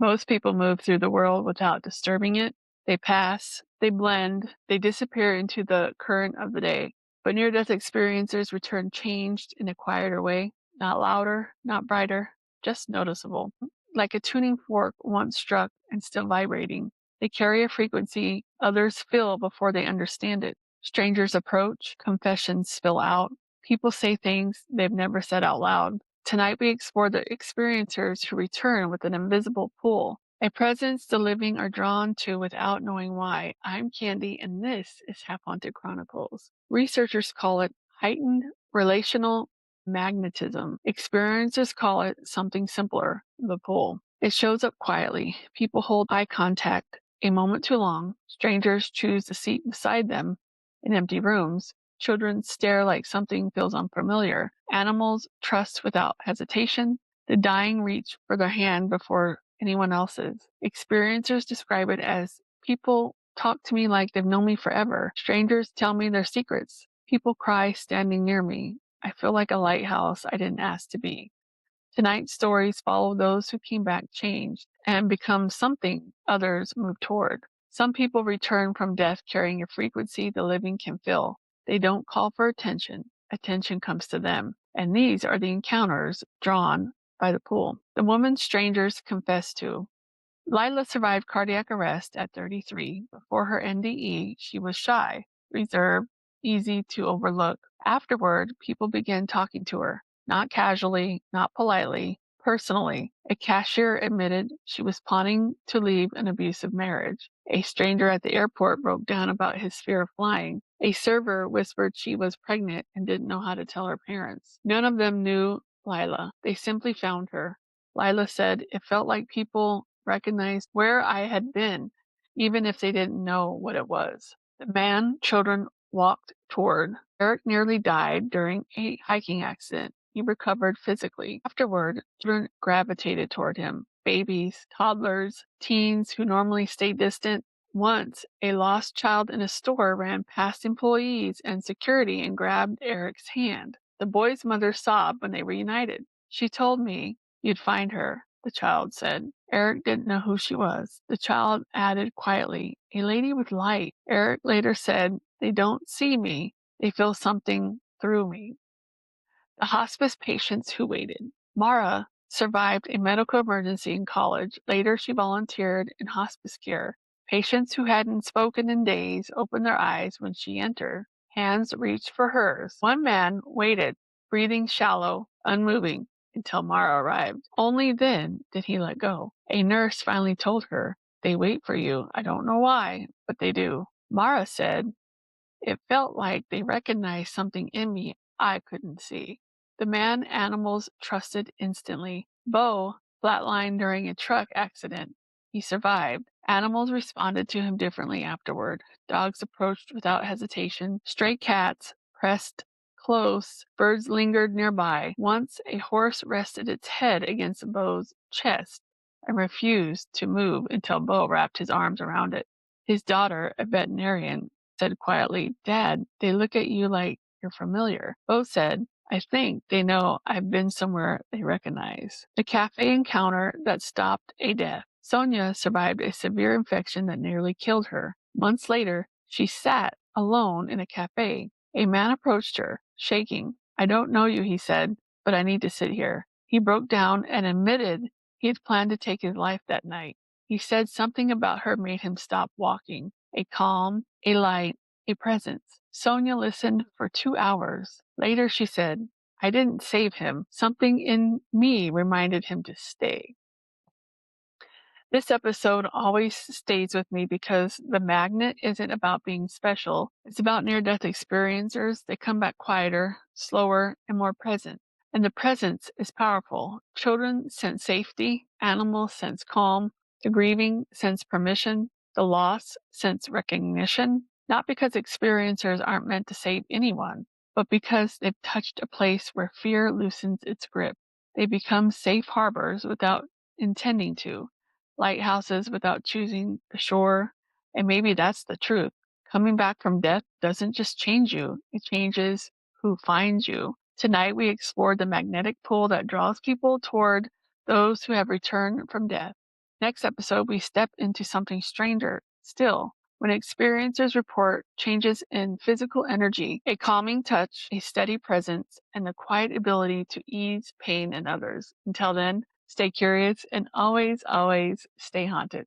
Most people move through the world without disturbing it. They pass, they blend, they disappear into the current of the day. But near-death experiencers return changed in a quieter way, not louder, not brighter, just noticeable. Like a tuning fork once struck and still vibrating. They carry a frequency others feel before they understand it. Strangers approach, confessions spill out. People say things they've never said out loud. Tonight we explore the experiencers who return with an invisible pull, a presence the living are drawn to without knowing why. I'm Candy, and this is Half Haunted Chronicles. Researchers call it heightened relational magnetism. Experiencers call it something simpler, the pull. It shows up quietly. People hold eye contact a moment too long. Strangers choose the seat beside them in empty rooms. Children stare like something feels unfamiliar. Animals trust without hesitation. The dying reach for their hand before anyone else's. Experiencers describe it as people talk to me like they've known me forever. Strangers tell me their secrets. People cry standing near me. I feel like a lighthouse I didn't ask to be. Tonight's stories follow those who came back changed and become something others move toward. Some people return from death carrying a frequency the living can feel. They don't call for attention. Attention comes to them. And these are the encounters drawn by the pool. The woman strangers confess to. Lila survived cardiac arrest at 33. Before her NDE, she was shy, reserved, easy to overlook. Afterward, people began talking to her, not casually, not politely, personally. A cashier admitted she was planning to leave an abusive marriage. A stranger at the airport broke down about his fear of flying. A server whispered she was pregnant and didn't know how to tell her parents. None of them knew Lila. They simply found her. Lila said it felt like people recognized where I had been, even if they didn't know what it was. The man children walked toward. Eric nearly died during a hiking accident. He recovered physically. Afterward, children gravitated toward him. Babies, toddlers, teens who normally stay distant. Once, a lost child in a store ran past employees and security and grabbed Eric's hand. The boy's mother sobbed when they reunited. She told me you'd find her, the child said. Eric didn't know who she was. The child added quietly, a lady with light. Eric later said, they don't see me. They feel something through me. The hospice patients who waited. Mara survived a medical emergency in college. Later, she volunteered in hospice care. Patients who hadn't spoken in days opened their eyes when she entered. Hands reached for hers. One man waited, breathing shallow, unmoving, until Mara arrived. Only then did he let go. A nurse finally told her, they wait for you. I don't know why, but they do. Mara said, it felt like they recognized something in me I couldn't see. The man animals trusted instantly. Bo flatlined during a truck accident. He survived. Animals responded to him differently afterward. Dogs approached without hesitation. Stray cats pressed close. Birds lingered nearby. Once a horse rested its head against Bo's chest and refused to move until Bo wrapped his arms around it. His daughter, a veterinarian, said quietly, Dad, they look at you like you're familiar. Bo said, I think they know I've been somewhere they recognize. The cafe encounter that stopped a death. Sonia survived a severe infection that nearly killed her. Months later, she sat alone in a cafe. A man approached her, shaking. I don't know you, he said, but I need to sit here. He broke down and admitted he had planned to take his life that night. He said something about her made him stop walking. A calm, a light, a presence. Sonia listened for 2 hours. Later she said, I didn't save him. Something in me reminded him to stay. This episode always stays with me because the magnet isn't about being special. It's about near-death experiencers. They come back quieter, slower, and more present. And the presence is powerful. Children sense safety. Animals sense calm. The grieving sense permission. The loss sense recognition. Not because experiencers aren't meant to save anyone, but because they've touched a place where fear loosens its grip. They become safe harbors without intending to. Lighthouses without choosing the shore. And maybe that's the truth. Coming back from death doesn't just change you, it changes who finds you. Tonight, we explored the magnetic pull that draws people toward those who have returned from death. Next episode, we step into something stranger still when experiencers report changes in physical energy, a calming touch, a steady presence, and the quiet ability to ease pain in others. Until then, stay curious and always, always stay haunted.